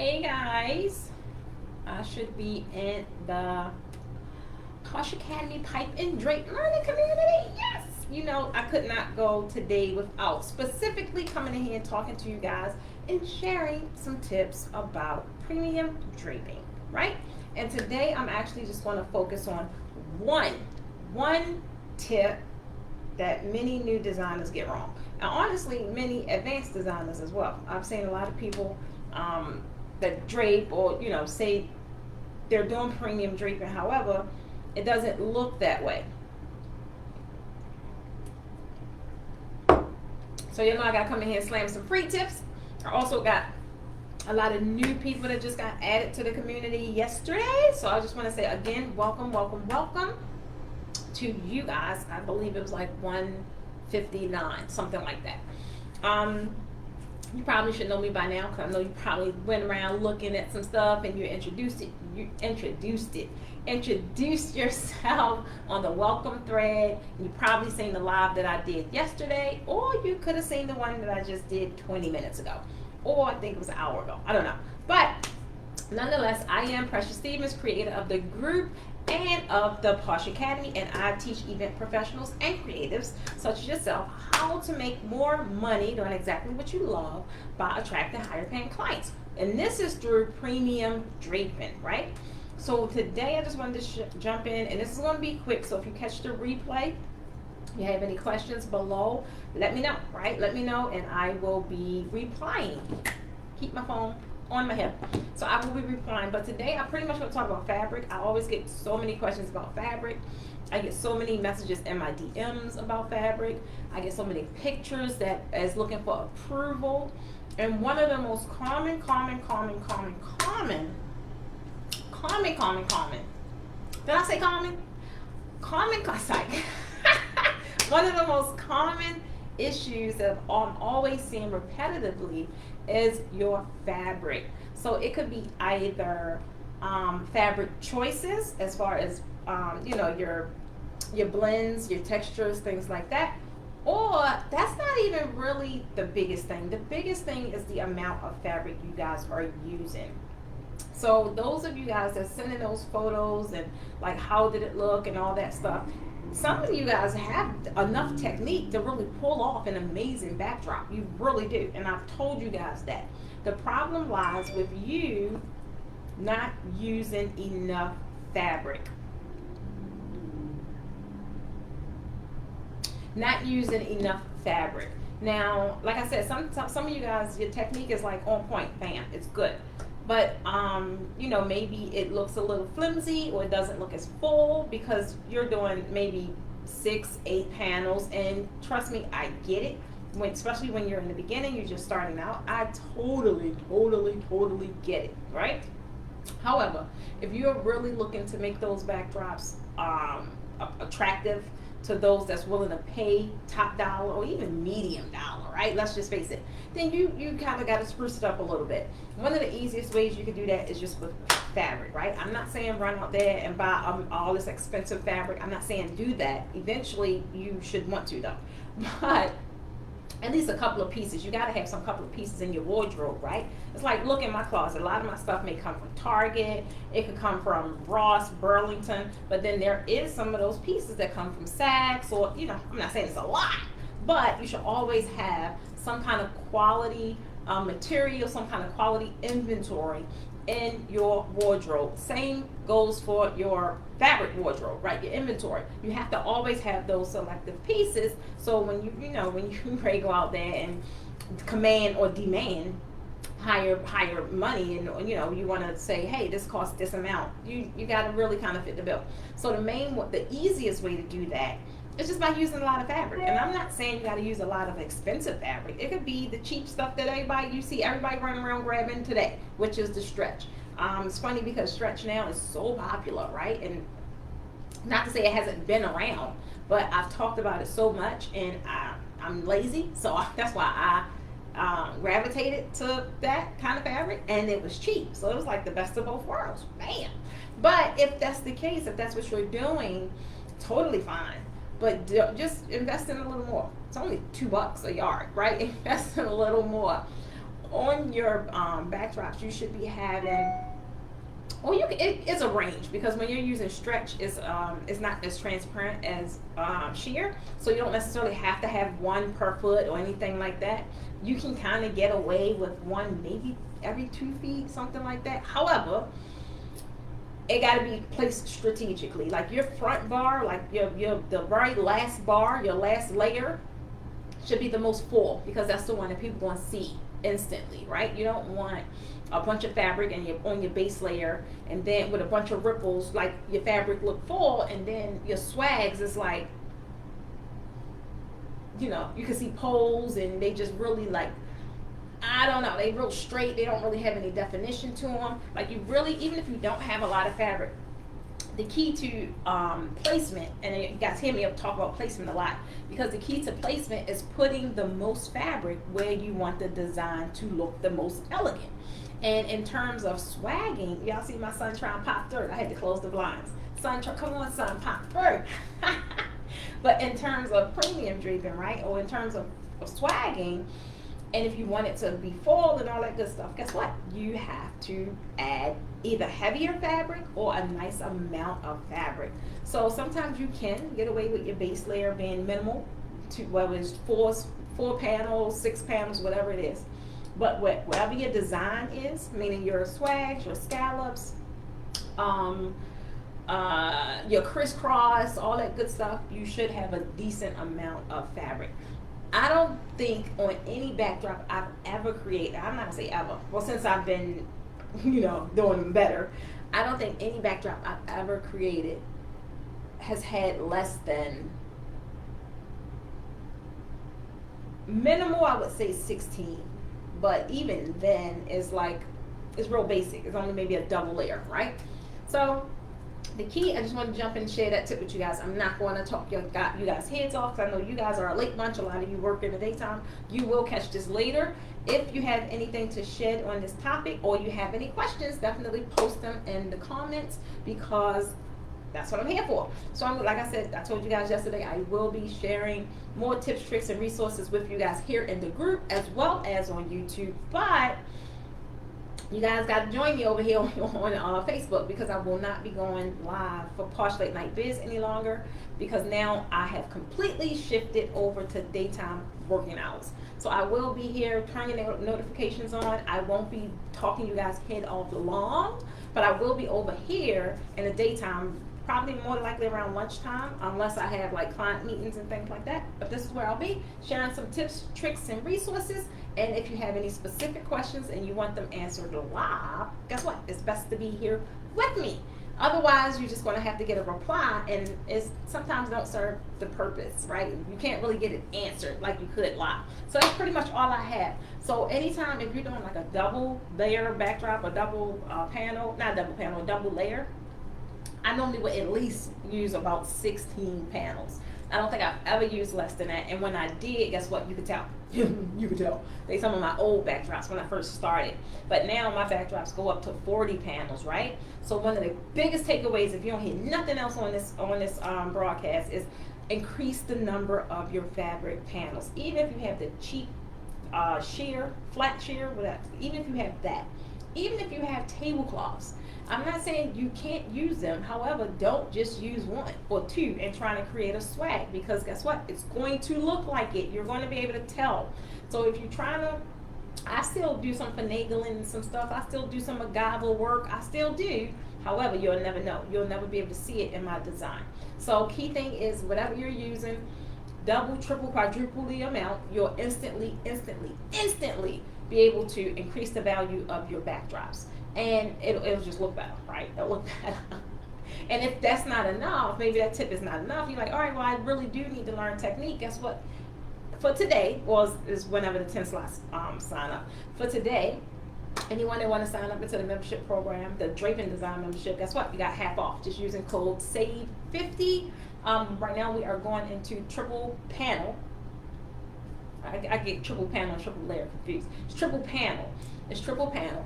Hey guys, I should be in the Posh Academy Pipe and Drape Learning Community. Yes! You know, I could not go today without specifically coming in here and talking to you guys and sharing some tips about premium draping, right? And today I'm actually just going to focus on one tip that many new designers get wrong. And honestly, many advanced designers as well. I've seen a lot of people that drape or, say they're doing premium draping. However, it doesn't look that way. So, I got to come in here and slam some free tips. I also got a lot of new people that just got added to the community yesterday. So I just want to say again, welcome to you guys. I believe it was like 159, something like that. You probably should know me by now because I know you probably went around looking at some stuff and you introduced yourself on the welcome thread. You probably seen the live that I did yesterday, or you could have seen the one that I just did 20 minutes ago, or I think it was an hour ago. I don't know. But nonetheless, I am Precious Stevens, creator of the group and of the Posh Academy, and I teach event professionals and creatives such as yourself how to make more money doing exactly what you love by attracting higher paying clients. And this is through premium draping, right? So today I just wanted to jump in, and this is going to be quick. So if you catch the replay, you have any questions below, let me know, right? Let me know, and I will be replying. Keep my phone on my hip, so I will be replying. But today I pretty much want to talk about fabric. I always get so many questions about fabric. I get so many messages in my DMs about fabric. I get so many pictures that is looking for approval. And one of the most common. Did I say common? One of the most common issues that I'm always seeing repetitively is your fabric. So it could be either fabric choices as far as your blends, your textures, things like that, or that's not even really the biggest thing. The biggest thing is the amount of fabric you guys are using. So those of you guys that sending those photos and like how did it look and all that stuff, some of you guys have enough technique to really pull off an amazing backdrop. You really do. And I've told you guys that. The problem lies with you not using enough fabric. Not using enough fabric. Now, like I said, some of you guys, your technique is like on point, bam, it's good. But maybe it looks a little flimsy, or it doesn't look as full because you're doing maybe 6-8 panels. And trust me, I get it. Especially when you're in the beginning, you're just starting out. I totally get it, right? However, if you're really looking to make those backdrops attractive to those that's willing to pay top dollar or even medium dollar, right? Let's just face it. Then you kind of got to spruce it up a little bit. One of the easiest ways you can do that is just with fabric, right? I'm not saying run out there and buy all this expensive fabric. I'm not saying do that. Eventually, you should want to though. But at least a couple of pieces. You got to have some couple of pieces in your wardrobe, right? It's like, look in my closet. A lot of my stuff may come from Target. It could come from Ross, Burlington. But then there is some of those pieces that come from Saks, or, I'm not saying it's a lot, but you should always have some kind of quality material, some kind of quality inventory in your wardrobe. Same goes for your fabric wardrobe, right? Your inventory. You have to always have those selective pieces. So when you ready to go out there and command or demand higher money, and you want to say, hey, this costs this amount, you got to really kind of fit the bill. So the easiest way to do that is just by using a lot of fabric. And I'm not saying you got to use a lot of expensive fabric. It could be the cheap stuff that you see everybody running around grabbing today, which is the stretch. It's funny because stretch now is so popular, right? And not to say it hasn't been around, but I've talked about it so much, and I'm lazy, so that's why I gravitated to that kind of fabric, and it was cheap. So it was like the best of both worlds. Bam! But if that's the case, if that's what you're doing, totally fine. But just invest in a little more. It's only $2 a yard, right? Invest in a little more. on your backdrops, you should be having, or you can, it's a range, because when you're using stretch, it's not as transparent as sheer, so you don't necessarily have to have one per foot or anything like that. You can kind of get away with one maybe every 2 feet, something like that. However, it got to be placed strategically. Like your front bar, like your the very last bar, your last layer should be the most full, because that's the one that people going to see instantly, right? You don't want a bunch of fabric and you're on your base layer, and then with a bunch of ripples, like your fabric look full, and then your swags is like, you know, you can see poles and they just really like, I don't know, they real straight, they don't really have any definition to them. Like you really, even if you don't have a lot of fabric, the key to placement, and you guys hear me talk about placement a lot, because the key to placement is putting the most fabric where you want the design to look the most elegant. And in terms of swagging, y'all see my son trying to pop through. I had to close the blinds. Son, come on, son, pop through. But in terms of premium draping, right, or in terms of swagging, and if you want it to be full and all that good stuff, guess what? You have to add either heavier fabric or a nice amount of fabric. So sometimes you can get away with your base layer being minimal, to whether it's four panels, 6 panels, whatever it is. But whatever your design is, meaning your swags, your scallops, your crisscross, all that good stuff, you should have a decent amount of fabric. I don't think on any backdrop I've ever created, I'm not gonna say ever, well, since I've been, you know, doing them better, I don't think any backdrop I've ever created has had less than, minimal, I would say 16. But even then, it's like, it's real basic. It's only maybe a double layer, right? So the key, I just want to jump in and share that tip with you guys. I'm not going to talk you guys heads off, because I know you guys are a late lunch. A lot of you work in the daytime. You will catch this later. If you have anything to shed on this topic, or you have any questions, definitely post them in the comments, because that's what I'm here for. So like I said, I told you guys yesterday, I will be sharing more tips, tricks, and resources with you guys here in the group, as well as on YouTube. But you guys got to join me over here on Facebook, because I will not be going live for Posh Late Night Biz any longer, because now I have completely shifted over to daytime working hours. So I will be here turning the notifications on. I won't be talking you guys head off long, but I will be over here in the daytime, probably more likely around lunchtime, unless I have like client meetings and things like that. But this is where I'll be sharing some tips, tricks, and resources. And if you have any specific questions and you want them answered live, guess what? It's best to be here with me. Otherwise, you're just going to have to get a reply, and it's sometimes don't serve the purpose, right? You can't really get it answered like you could live. So that's pretty much all I have. So anytime, if you're doing like a double layer backdrop, or double panel, not double panel, double layer, I normally would at least use about 16 panels. I don't think I've ever used less than that. And when I did, guess what? You could tell. You could tell. They some of my old backdrops when I first started. But now my backdrops go up to 40 panels, right? So one of the biggest takeaways, if you don't hear nothing else on this broadcast, is increase the number of your fabric panels. Even if you have the cheap sheer, flat sheer, whatever. Even if you have that. Even if you have tablecloths. I'm not saying you can't use them. However, don't just use 1 or 2 and trying to create a swag, because guess what? It's going to look like it. You're going to be able to tell. So if you're trying to, I still do some finagling and some stuff. I still do some MacGyver work. I still do. However, you'll never know. You'll never be able to see it in my design. So key thing is, whatever you're using, double, triple, quadruple the amount, you'll instantly be able to increase the value of your backdrops. And it'll just look better, right? It'll look better. And if that's not enough, maybe that tip is not enough, you're like, all right, well, I really do need to learn technique. Guess what? For today, well, is whenever the 10 slots sign up. For today, anyone that want to sign up into the membership program, the Draping Design membership, guess what? You got half off just using code SAVE50. Right now, we are going into triple panel. I get triple panel and triple layer confused. It's triple panel. It's triple panel.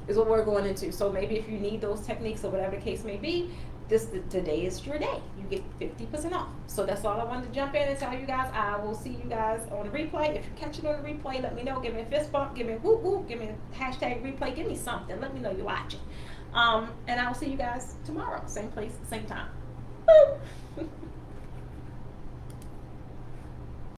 Is what we're going into. So maybe if you need those techniques or whatever the case may be, today is your day. You get 50% off. So that's all I wanted to jump in and tell you guys. I will see you guys on the replay. If you catch it on the replay, let me know. Give me a fist bump. Give me a whoop whoop. Give me a hashtag replay. Give me something. Let me know you're watching. And I will see you guys tomorrow. Same place, same time. Woo!